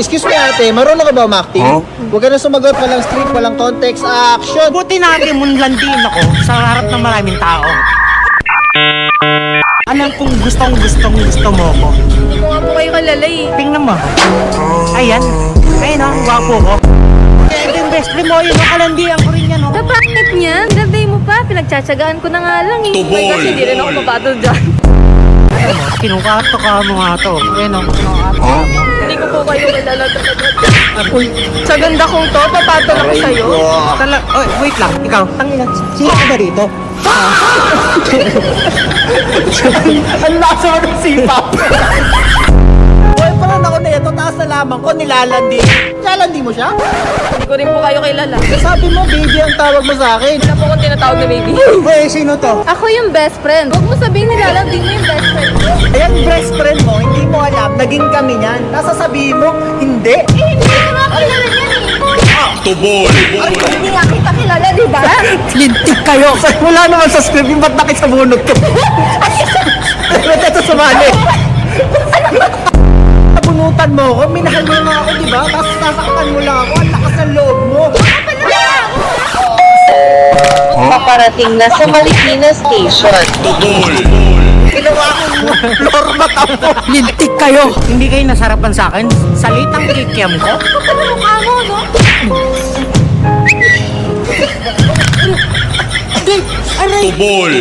Excuse me ate, marunong ka ba umakting? Huwag ka na sumagot, walang script, walang context, action! Buti natin munlandiin ako sa harap ng maraming tao. Alam kong gusto mo ko. Hindi ko nga po kayo kalalay. Tingnan mo. Ayan. Ayun ang gwapo ko. Kaya ito yung best friend mo, yun ang kalandian ko rin yan. Sa pangit niyan, birthday mo pa. Pinagtsatsagaan ko na nga lang eh. Tubol! Kasi hindi rin ako papadol dyan. Alam mo, kinukato ka mo nga to. Ayun ang kinukato ka mo. Hindi ko po kayo kilala. Uy, sa ganda kong to, papadol ako sa'yo. Oh, wait lang. Ikaw, tangina. Sino ka ba dito? Ang lasa ko ng sipa! Boyfriend ako na ito, taas na lamang ko, nilalandi. Nilalandi mo siya? Hindi ko rin po kayo kilala. Sabi mo, baby ang tawag mo sa akin. Wala po akong tinatawag na baby. Uy, sino to? Ako yung best friend. Huwag mo sabihin nilalandi mo yung best friend ko. Ayan, best friend mo, hindi mo alam, naging kami niyan. Nasasabihin mo, hindi. Eh, hindi ko nga kilala niyan eh. Tubol! Ay, hindi nga kita kilala, di ba? Lintik kayo. Wala naman sa script, yung ba't nakisabunod ko? Ba't ito sumali? Nabunutan mo ako, minahal mo naman ako, di ba? Tapos sasaktan mo lang ako, ang lakas ng loob mo. Paparating na sa Marikina Station. Tubol! Ginawa kong lormat ako. Lintik kayo! Hindi kayo nasarapan sa akin? Salitang kikiam ko? Kapag mukha mo, no? Tubol!